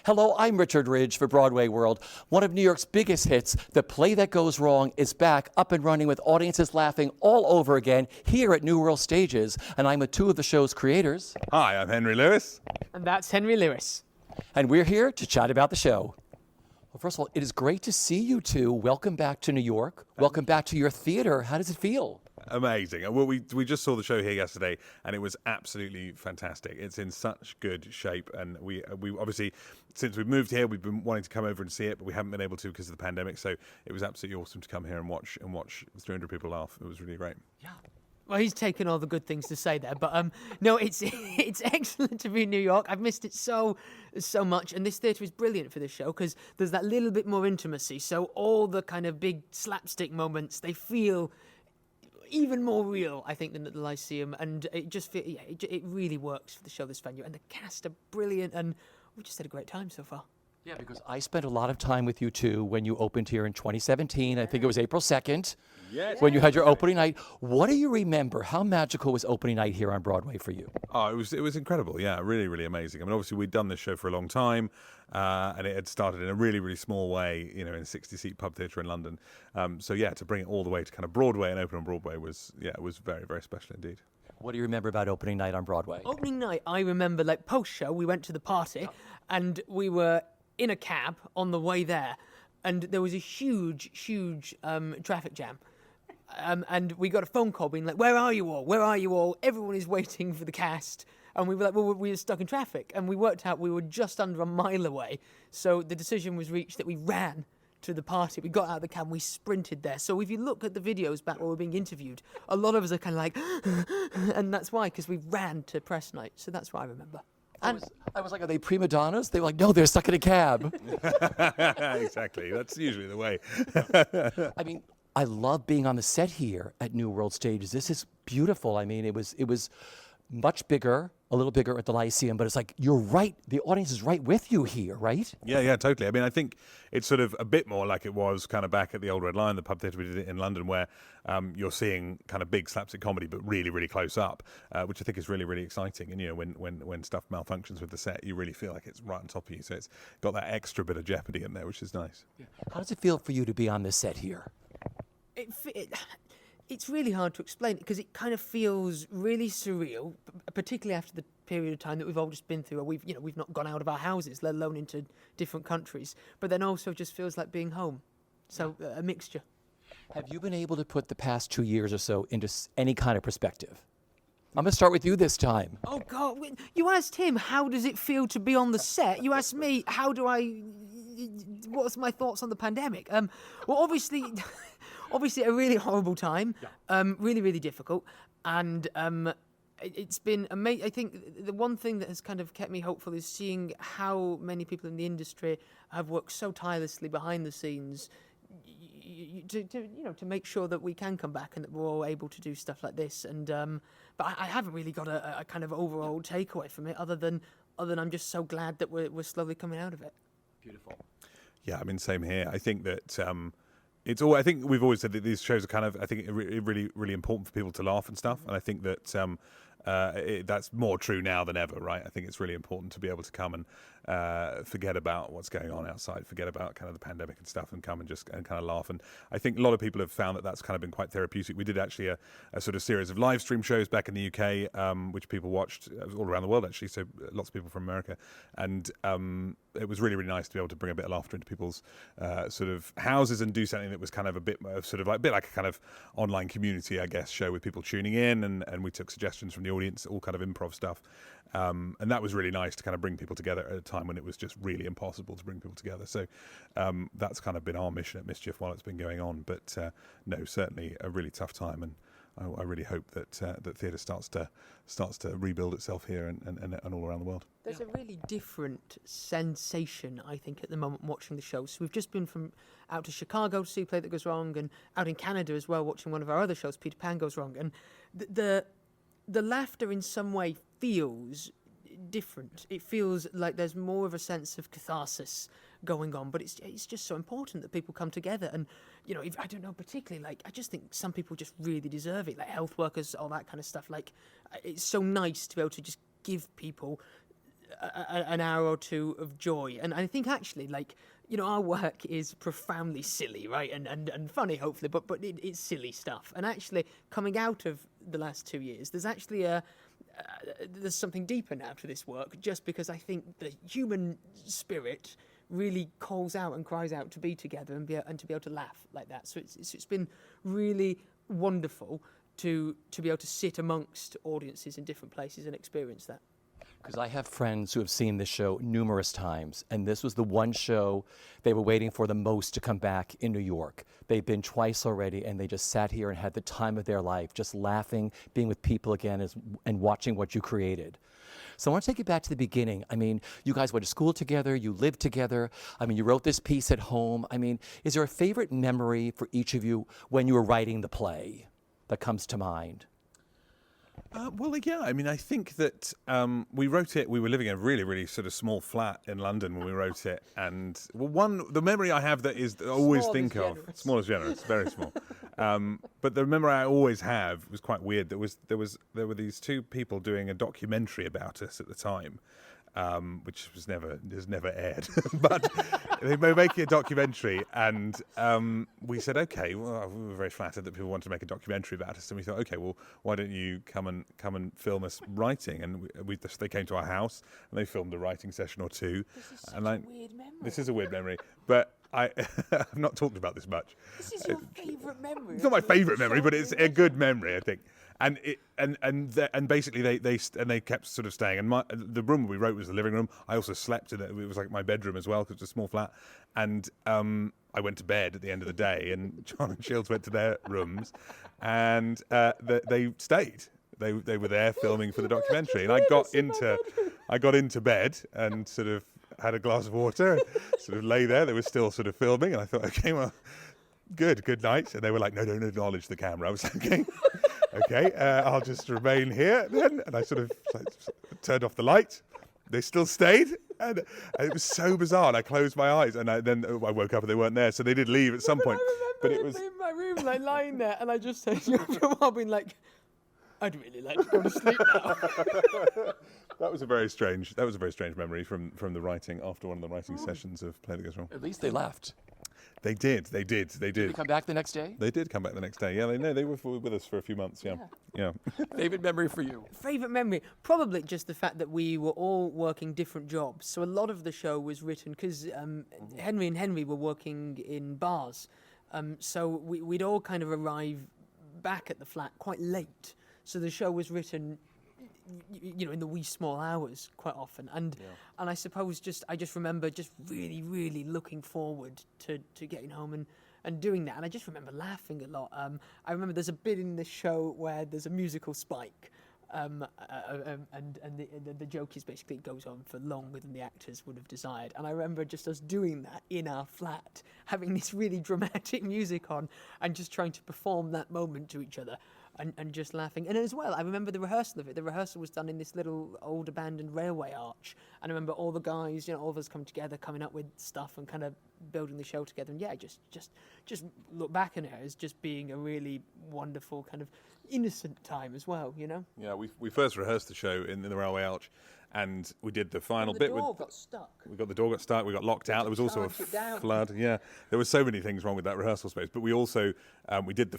Hello, I'm Richard Ridge for BroadwayWorld. One of New York's biggest hits, The Play That Goes Wrong, is back up and running with audiences laughing all over again here at New World Stages. And I'm with two of the show's creators. Hi, I'm Henry Lewis. And that's Henry Lewis. And we're here to chat about the show. Well, first of all, it is great to see you two. Welcome back to New York. Welcome back to your theater. How does it feel? Amazing. Well, we just saw the show here yesterday, and it was absolutely fantastic. It's in such good shape, and we obviously, since we've moved here, we've been wanting to come over and see it, but we haven't been able to because of the pandemic. So it was absolutely awesome to come here and watch 300 people laugh. It was really great. Yeah. Well, he's taken all the good things to say there, but no, it's excellent to be in New York. I've missed it so much, and this theatre is brilliant for this show because there's that little bit more intimacy. So all the kind of big slapstick moments, they feel even more real, I think, than at the Lyceum, and it just it really works for the show, this venue, and the cast are brilliant, and we've just had a great time so far. Yeah, because I spent a lot of time with you two when you opened here in 2017. I think it was April 2nd. Yes. When you had your opening night. What do you remember? How magical was opening night here on Broadway for you? Oh, it was incredible. Yeah, really, really amazing. I mean, obviously we'd done this show for a long time, and it had started in a really, really small way, in a 60-seat pub theatre in London. So yeah, to bring it all the way to kind of Broadway and open on Broadway was very, very special indeed. What do you remember about opening night on Broadway? Opening night, I remember, like, post-show, we went to the party, and we were in a cab on the way there, and there was a huge traffic jam. And we got a phone call being like, where are you all? Where are you all? Everyone is waiting for the cast. And we were like, well, we were stuck in traffic. And we worked out we were just under a mile away. So the decision was reached that we ran to the party. We got out of the cab, we sprinted there. So if you look at the videos back where we're being interviewed, a lot of us are kind of like, and that's why, because we ran to press night. So that's what I remember. I was like, are they prima donnas? They were like, no, they're stuck in a cab. Exactly. That's usually the way. I mean, I love being on the set here at New World Stages. This is beautiful. I mean, it was much bigger, a little bigger at the Lyceum, but it's like, you're right. The audience is right with you here, right? Yeah, totally. I mean, I think it's sort of a bit more like it was kind of back at the Old Red Lion, the pub theatre we did it in London, where you're seeing kind of big slapstick comedy, but really, really close up, which I think is really, really exciting. And, when stuff malfunctions with the set, you really feel like it's right on top of you. So it's got that extra bit of jeopardy in there, which is nice. Yeah. How does it feel for you to be on this set here? It's really hard to explain it because it kind of feels really surreal, particularly after the period of time that we've all just been through, where we've not gone out of our houses, let alone into different countries. But then also just feels like being home. So a mixture. Have you been able to put the past 2 years or so into any kind of perspective? I'm going to start with you this time. Oh, God. You asked him, how does it feel to be on the set? You asked me, what's my thoughts on the pandemic? Well, obviously a really horrible time, really, really difficult. And it's been amazing. I think the one thing that has kind of kept me hopeful is seeing how many people in the industry have worked so tirelessly behind the scenes to make sure that we can come back and that we're all able to do stuff like this. And but I haven't really got a kind of overall takeaway from it, other than I'm just so glad that we're slowly coming out of it. Beautiful. Yeah, I mean, same here. I think that it's all. I think we've always said that these shows are kind of, I think, really, really important for people to laugh and stuff. And I think that that's more true now than ever, right? I think it's really important to be able to come and forget about what's going on outside, forget about kind of the pandemic and stuff, and come and kind of laugh. And I think a lot of people have found that that's kind of been quite therapeutic. We did actually a sort of series of live stream shows back in the UK, which people watched all around the world, actually. So lots of people from America, and it was really, really nice to be able to bring a bit of laughter into people's sort of houses and do something that was kind of a bit of sort of like a bit like a kind of online community, I guess, show with people tuning in, and we took suggestions from the audience, all kind of improv stuff. And that was really nice to kind of bring people together at a time when it was just really impossible to bring people together. So that's kind of been our mission at Mischief while it's been going on. But no, certainly a really tough time, and I really hope that theatre starts to rebuild itself here and all around the world. There's a really different sensation, I think, at the moment watching the show. So we've just been out to Chicago to see Play That Goes Wrong, and out in Canada as well, watching one of our other shows, Peter Pan Goes Wrong. And the laughter in some way feels different. It feels like there's more of a sense of catharsis going on, but it's just so important that people come together. And I don't know, particularly, like, I just think some people just really deserve it, like health workers, all that kind of stuff. Like, it's so nice to be able to just give people an hour or two of joy. And I think actually, like, our work is profoundly silly, right? And funny, hopefully, but it's silly stuff. And actually, coming out of the last 2 years, there's actually there's something deeper now to this work, just because I think the human spirit really calls out and cries out to be together and to be able to laugh like that. So it's been really wonderful to be able to sit amongst audiences in different places and experience that. Because I have friends who have seen this show numerous times, and this was the one show they were waiting for the most to come back in New York. They've been twice already, and they just sat here and had the time of their life, just laughing, being with people again, and watching what you created. So I want to take you back to the beginning. I mean, you guys went to school together, you lived together. I mean, you wrote this piece at home. I mean, is there a favorite memory for each of you when you were writing the play that comes to mind? Well, yeah, I mean, I think that we wrote it, we were living in a really, really sort of small flat in London when we wrote it. And the memory I have that I always think of, small is generous, very small. But the memory I always have was quite weird. There were these two people doing a documentary about us at the time. Which was never aired, but they were making a documentary, and we said, okay, well, we were very flattered that people wanted to make a documentary about us, and we thought, okay, well, why don't you come and film us writing? And they came to our house and they filmed a writing session or two. This is such a weird memory. This is a weird memory, but I've not talked about this much. This is your favourite memory. It's not my favourite memory, but it's a good memory, I think. And basically they kept sort of staying. And the room we wrote was the living room. I also slept in it. It was like my bedroom as well, because it's a small flat. And I went to bed at the end of the day, and John and Shields went to their rooms, and they stayed. They were there filming for the documentary, and I got into bed and sort of had a glass of water and sort of lay there. They were still sort of filming, and I thought, okay, well, good night. And they were like, no, don't acknowledge the camera. I was like, okay, I'll just remain here then. And I sort of turned off the light. They still stayed, and it was so bizarre. And I closed my eyes, and then I woke up and they weren't there. So they did leave at some point. But it was in my room, like lying there, and I just said, after a while, being like, I'd really like to go to sleep now. That was a very strange memory from the writing after one of the writing sessions of Play That Goes Wrong. At least they left. They did. Did they come back the next day? They did come back the next day. Yeah, they were with us for a few months. Yeah. Favorite memory for you? Favourite memory? Probably just the fact that we were all working different jobs. So a lot of the show was written because Henry and Henry were working in bars. So we'd all kind of arrive back at the flat quite late. So the show was written, in the wee small hours quite often. And I suppose I just remember just really, really looking forward to getting home and doing that. And I just remember laughing a lot. I remember there's a bit in the show where there's a musical spike. And the joke is basically it goes on for longer than the actors would have desired. And I remember just us doing that in our flat, having this really dramatic music on and just trying to perform that moment to each other. And just laughing. And as well, I remember the rehearsal of it. The rehearsal was done in this little old abandoned railway arch. And I remember all the guys, all of us come together, coming up with stuff and kind of building the show together. And just look back on it as just being a really wonderful kind of innocent time as well, Yeah, we first rehearsed the show in the railway arch, and we did the final the bit. door got stuck. The door got stuck. We got locked out. There was also a flood. Yeah, there were so many things wrong with that rehearsal space. But we also we did the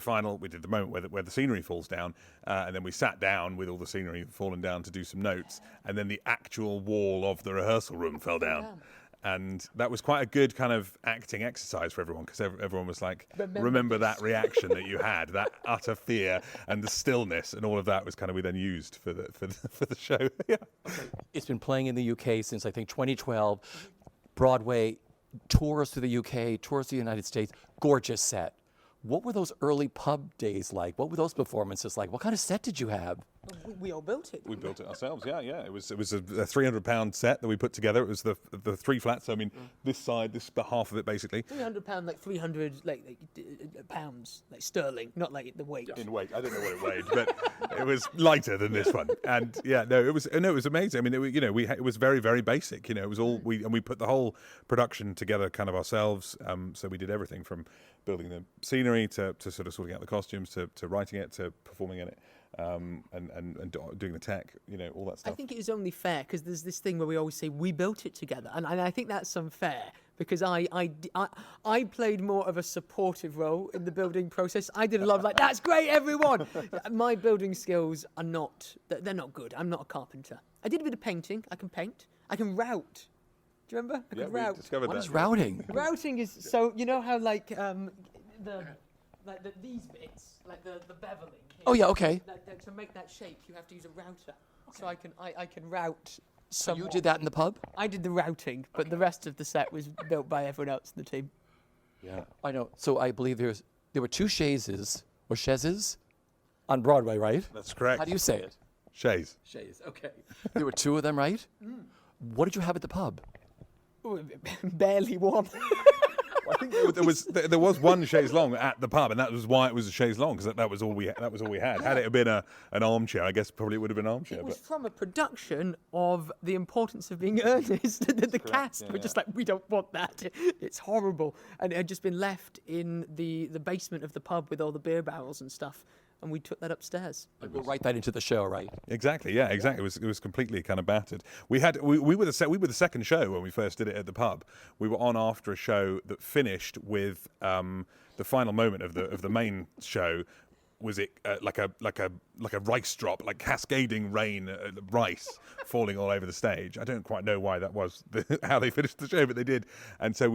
moment where the scenery falls down, and then we sat down with all the scenery falling down to do some notes, and then the actual wall of the rehearsal room fell down. And that was quite a good kind of acting exercise for everyone, because everyone was like, remember that reaction that you had, that utter fear and the stillness, and all of that was kind of we then used for the show. Yeah. Okay. It's been playing in the UK since I think 2012. Broadway, tours to the UK, tours to the United States. Gorgeous set. What were those early pub days like? What were those performances like? What kind of set did you have? We all built it. We built it ourselves. Yeah. It was a £300 set that we put together. It was the three flats. So, I mean, this side, this half of it basically. £300, like 300 pounds, like sterling, not like the weight. In weight, I don't know what it weighed, but it was lighter than this one. And it was amazing. I mean, it was very, very basic. It was all we put the whole production together kind of ourselves. So we did everything from building the scenery to sort of sorting out the costumes to writing it to performing in it. doing the tech, all that I stuff. think it is only fair because there's this thing where we always say we built it together, and I think that's unfair because I played more of a supportive role in the building process. I did a lot of like, that's great, everyone. My building skills are they're not good. I'm not a carpenter. I did a bit of painting. I can paint. I can route. Do you remember? I can route. Discovered What that. is routing? Routing is so how like these bits, like the beveling. Here, Oh, yeah, okay. To make that shape, you have to use a router. So I can route. So you did that in the pub? I did the routing, but the rest of the set was built by everyone else in the team. Yeah. I know. So I believe there were 2 chaises on Broadway, right? That's correct. How do you say it? Shays. Chaise. Okay. There were 2 of them, right? What did you have at the pub? Barely one. I think there was one chaise longue at the pub, and that was why it was a chaise longue, because that was all we had. Had it have been an armchair, I guess probably it would have been an armchair. It was But from a production of the importance of being earnest. The cast were just like, we don't want that. It's horrible. And it had just been left in the basement of the pub with all the beer barrels and stuff. And we took that upstairs. We'll write that into the show, right? exactly, yeah, exactly. It was completely kind of battered. We were the second show when we first did it at the pub. We were on after a show that finished with the final moment of the main show. Was it like a rice drop, like cascading rain, rice falling all over the stage? I don't quite know why that was how they finished the show, but they did. And so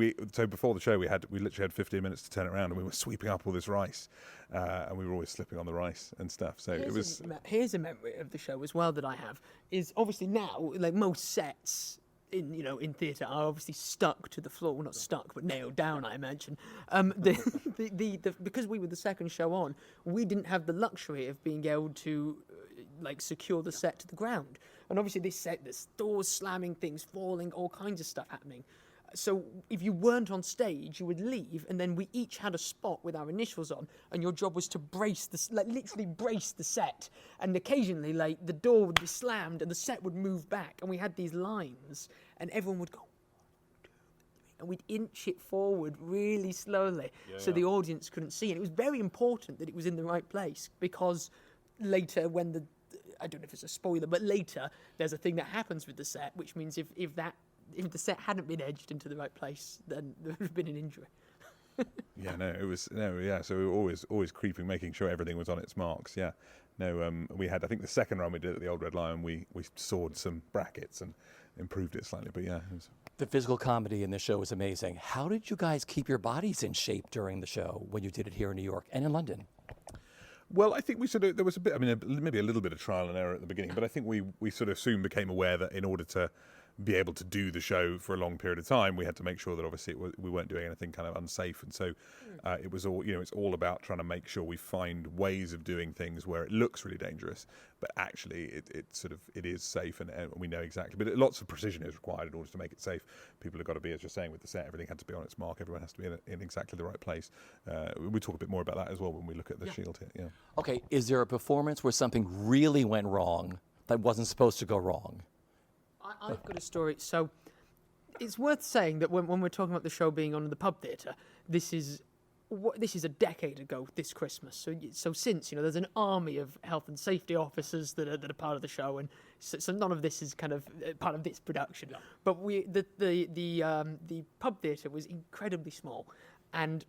before the show we literally had 15 minutes to turn it around, and we were sweeping up all this rice, and we were always slipping on the rice and stuff. So it was. Here's a memory of the show as well that I have is obviously now like most sets. In theatre are obviously stuck to the floor. Well, not stuck, but nailed down, I imagine. Because we were the second show on, we didn't have the luxury of being able to secure the set to the ground. And obviously this set, there's doors slamming, things falling, all kinds of stuff happening. So if you weren't on stage, you would leave, and then we each had a spot with our initials on, and your job was to literally brace the set. And occasionally, the door would be slammed, and the set would move back, and we had these lines, and everyone would go, 1, 2, 3, and we'd inch it forward really slowly, so the audience couldn't see. And it was very important that it was in the right place, because later when I don't know if it's a spoiler, but later there's a thing that happens with the set, which means if the set hadn't been edged into the right place, then there would have been an injury. So we were always creeping, making sure everything was on its marks. Yeah, we had. I think the second run we did at the Old Red Lion, we sawed some brackets and improved it slightly. But yeah, it was. The physical comedy in the show was amazing. How did you guys keep your bodies in shape during the show when you did it here in New York and in London? Well, I think there was a bit. I mean, maybe a little bit of trial and error at the beginning, but I think we sort of soon became aware that in order to be able to do the show for a long period of time, we had to make sure that obviously we weren't doing anything kind of unsafe, and so it was all it's all about trying to make sure we find ways of doing things where it looks really dangerous, but actually it is safe, and we know exactly. But lots of precision is required in order to make it safe. People have got to be, as you're saying, with the set, everything had to be on its mark. Everyone has to be in exactly the right place. We talk a bit more about that as well when we look at the Shield here. Yeah. Okay, is there a performance where something really went wrong that wasn't supposed to go wrong? I've got a story. So it's worth saying that when we're talking about the show being on in the pub theatre, this is a decade ago this Christmas. So since there's an army of health and safety officers that are part of the show, and so none of this is kind of part of this production. Yeah. But the pub theatre was incredibly small, and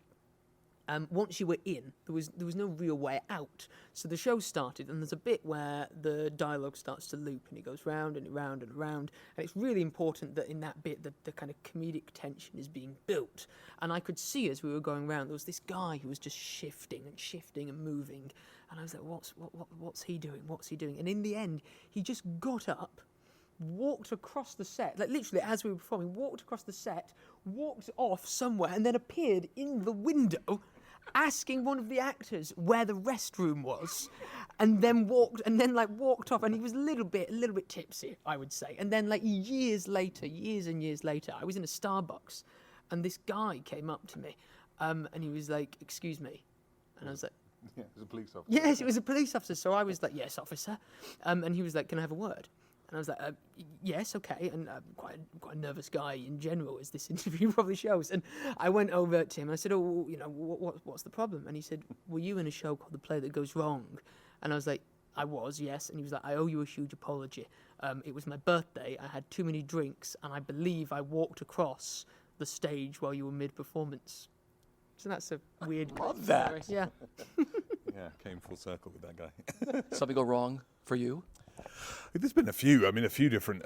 once you were in, there was no real way out. So the show started, and there's a bit where the dialogue starts to loop, and it goes round and round and round. And it's really important that in that bit, the kind of comedic tension is being built. And I could see as we were going round, there was this guy who was just shifting and moving. And I was like, what's he doing? What's he doing? And in the end, he just got up, walked across the set, literally as we were performing, walked across the set, walked off somewhere, and then appeared in the window asking one of the actors where the restroom was, and then walked off, and he was a little bit tipsy, I would say. And then years and years later, I was in a Starbucks, and this guy came up to me, and he was like, "Excuse me," and I was like, Yeah, it was a police officer. "Yes, it was a police officer." So I was like, "Yes, officer," and he was like, "Can I have a word?" And I was like, yes, okay. And I'm quite a nervous guy in general, as this interview probably shows. And I went over to him and I said, what's the problem? And he said, were you in a show called The Play That Goes Wrong? And I was like, I was, yes. And he was like, I owe you a huge apology. It was my birthday. I had too many drinks, and I believe I walked across the stage while you were mid-performance. So that's a weird... love that. Yeah. Yeah, came full circle with that guy. Something go wrong for you? There's been a few. I mean, a few different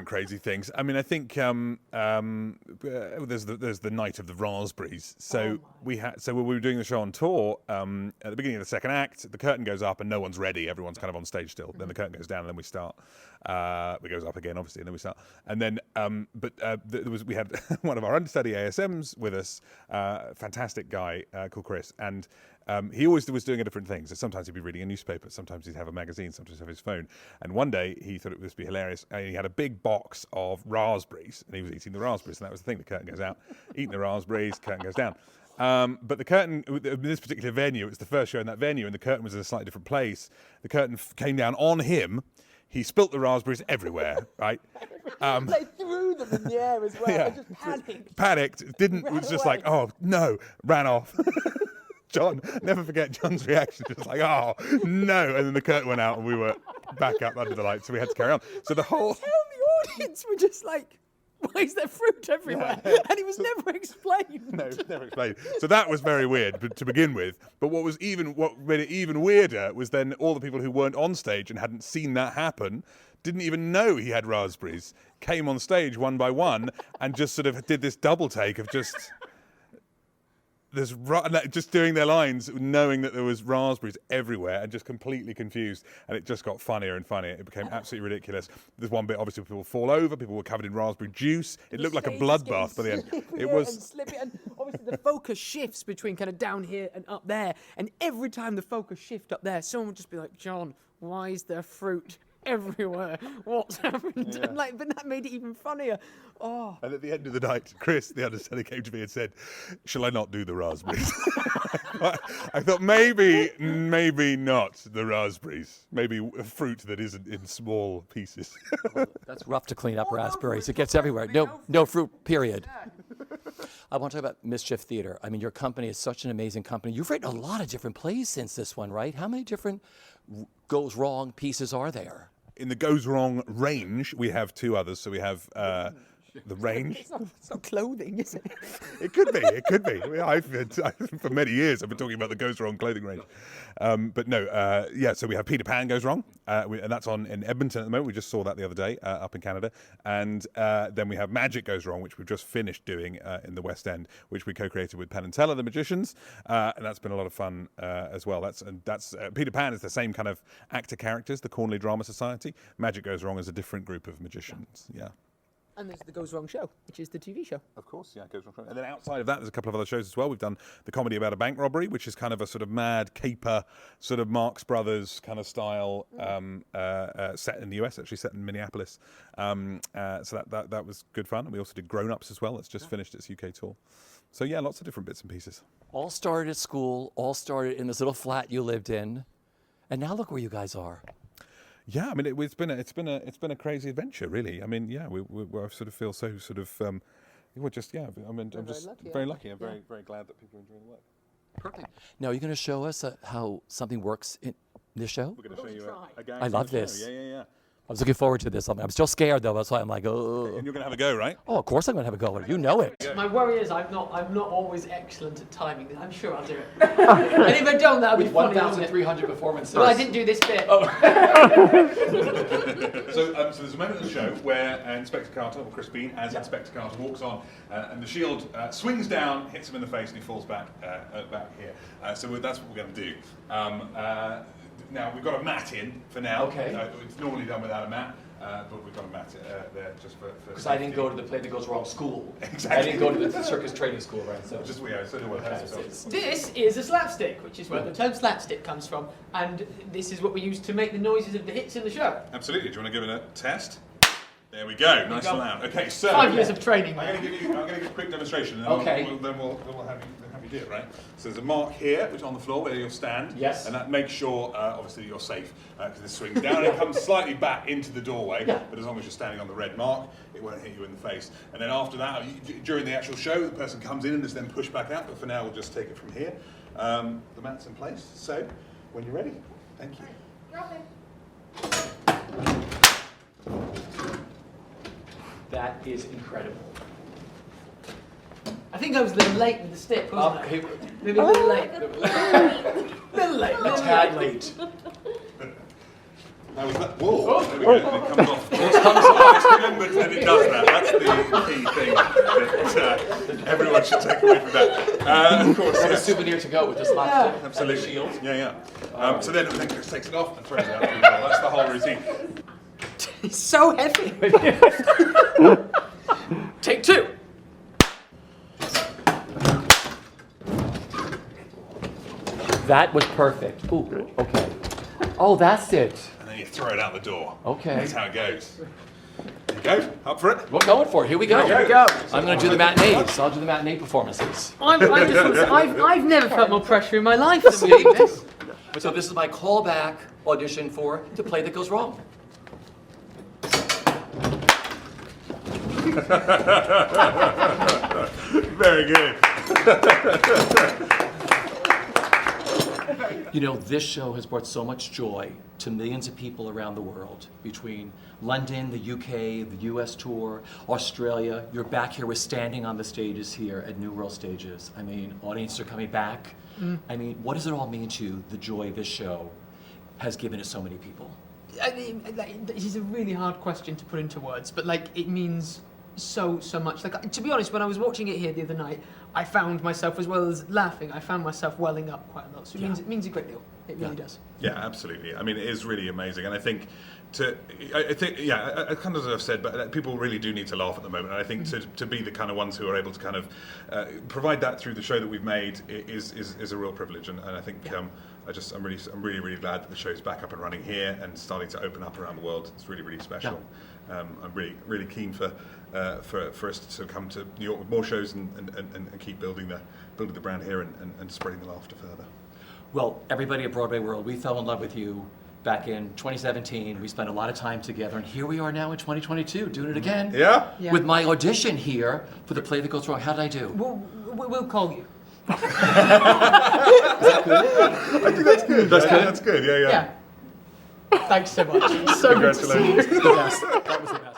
crazy things. I mean, I think there's the night of the raspberries. So when we were doing the show on tour, at the beginning of the second act, the curtain goes up and no one's ready. Everyone's kind of on stage still. Then the curtain goes down and then we start. It goes up again, obviously, and then we start. And then, we had one of our understudy ASMs with us, fantastic guy called Chris, and he always was doing different things. So sometimes he'd be reading a newspaper, sometimes he'd have a magazine, sometimes he'd have his phone. And one day he thought it would be hilarious, and he had a big box of raspberries, and he was eating the raspberries, and that was the thing. The curtain goes out, eating the raspberries, curtain goes down. But the curtain, in this particular venue, it was the first show in that venue, and the curtain was in a slightly different place. The curtain came down on him. He spilt the raspberries everywhere, right? They threw them in the air as well. Yeah. I just panicked. Panicked, was just away. like, oh, no, ran off. John, never forget John's reaction. Just like, oh, no. And then the curtain went out and we were back up under the lights, so we had to carry on. So the whole... Tell the audience were just like, why is there fruit everywhere? Yeah. And it was never explained. No, it was never explained. So that was very weird to begin with. But what made it even weirder was then all the people who weren't on stage and hadn't seen that happen didn't even know he had raspberries, came on stage one by one and just sort of did this double take of just doing their lines, knowing that there was raspberries everywhere and just completely confused. And it just got funnier and funnier. It became absolutely ridiculous. There's one bit, obviously, people fall over. People were covered in raspberry juice. It looked like a bloodbath by the end. It was... And obviously the focus shifts between kind of down here and up there. And every time the focus shift up there, someone would just be like, John, why is there fruit everywhere? What's happened? Yeah. And but that made it even funnier. Oh. And at the end of the night, Chris, the understudy, came to me and said, shall I not do the raspberries? I thought maybe not the raspberries. Maybe a fruit that isn't in small pieces. That's rough to clean up raspberries. It gets everywhere. No fruit, period. I want to talk about Mischief Theater. I mean, your company is such an amazing company. You've written a lot of different plays since this one, right? How many different goes wrong pieces are there? In the goes wrong range, we have two others. So we have the range. It's not clothing, is it? It could be. For many years, I've been talking about the goes wrong clothing range. But no, so we have Peter Pan Goes Wrong, and that's on in Edmonton at the moment. We just saw that the other day up in Canada. And then we have Magic Goes Wrong, which we've just finished doing in the West End, which we co-created with Penn and Teller, the magicians, and that's been a lot of fun as well. That's Peter Pan is the same kind of actor characters, the Cornley Drama Society. Magic Goes Wrong is a different group of magicians. Yeah. And there's the Goes Wrong show, which is the TV show. Of course, yeah, Goes Wrong. And then outside of that, there's a couple of other shows as well. We've done the comedy about a bank robbery, which is kind of a sort of mad caper, sort of Marx Brothers kind of style, set in the US, actually set in Minneapolis. So that was good fun. And we also did Grown Ups as well. That's just finished its UK tour. So yeah, lots of different bits and pieces. All started at school, all started in this little flat you lived in, and now look where you guys are. Yeah, I mean it's been a crazy adventure, really. I mean, yeah, we sort of feel so sort of we're just I'm just very lucky. I'm very glad that people are enjoying the work. Perfect. Now, are you going to show us how something works in this show? We're going to show you a gag. I love this. Yeah. I was looking forward to this. I'm still scared though. That's why I'm like, oh. And you're going to have a go, right? Oh, of course I'm going to have a go. You know it. My worry is I'm not always excellent at timing. I'm sure I'll do it. And if I don't, that'll be funny. 1,300 performances. Well, I didn't do this bit. So there's a moment in the show where Inspector Carter, or Chris Bean, as Inspector Carter walks on, and the shield swings down, hits him in the face, and he falls back here. So that's what we're going to do. Now, we've got a mat in for now. Okay. It's normally done without a mat, but we've got a mat there just for Because I didn't go to the Play That Goes Wrong school. Exactly. I didn't go to the circus training school, right? So just so no one hurts themselves. This is a slapstick, which is where the term slapstick comes from, and this is what we use to make the noises of the hits in the show. Absolutely. Do you want to give it a test? There we go. Nice and loud. Okay, so 5 years of training. I'm going to give you a quick demonstration, and Okay. then we'll have you do it, right? So there's a mark here, which is on the floor where you'll stand. Yes. And that makes sure, obviously, you're safe because this swings down and it comes slightly back into the doorway. Yeah. But as long as you're standing on the red mark, it won't hit you in the face. And then after that, during the actual show, the person comes in and is then pushed back out. But for now, we'll just take it from here. The mat's in place. So when you're ready, thank you. That is incredible. I think I was a little late with the stick, wasn't I? Okay, Maybe a little late. little late. a tad late. How was that? Whoa! There we go. It comes off. Just remember that it does that. That's the key thing that everyone should take away from that. Of course, A yes. souvenir to go with this last Absolutely. shield. Yeah. So then Chris takes it off and throws it out. That's the whole routine. It's so heavy. Take two. That was perfect. Ooh, okay. Oh, that's it. And then you throw it out the door. Okay. That's how it goes. There you go. Up for it. We're going for it. Here we go. Here we go. I'm going to do the matinees. I'll do the matinee performances. I've never felt more pressure in my life than we do this. So this is my callback audition for The Play That Goes Wrong. Very good. You know, this show has brought so much joy to millions of people around the world, between London, the UK, the US tour, Australia. You're back here, we're standing on the stages here at New World Stages. I mean, audiences are coming back. I mean, what does it all mean to you, the joy this show has given to so many people? I mean, this is a really hard question to put into words, but like it means so much. Like, to be honest, when I was watching it here the other night, I found myself, as well as laughing, I found myself welling up quite a lot. So it means a great deal. It really does. Yeah, absolutely. I mean, it is really amazing, and I think I kind of as I've said, but people really do need to laugh at the moment. And I think to be the kind of ones who are able to kind of provide that through the show that we've made is a real privilege. And I think I'm really glad that the show's back up and running here and starting to open up around the world. It's really special. Yeah. I'm really keen for us to come to New York with more shows and keep building the brand here and spreading the laughter further. Well, everybody at Broadway World, we fell in love with you back in 2017. We spent a lot of time together, and here we are now in 2022, doing it again. Yeah? Yeah. With my audition here for The Play That Goes Wrong. How did I do? We'll call you. I think that's good. That's good. Yeah. Yeah. Thanks so much. So good to see you. Congratulations. The best. That was the best.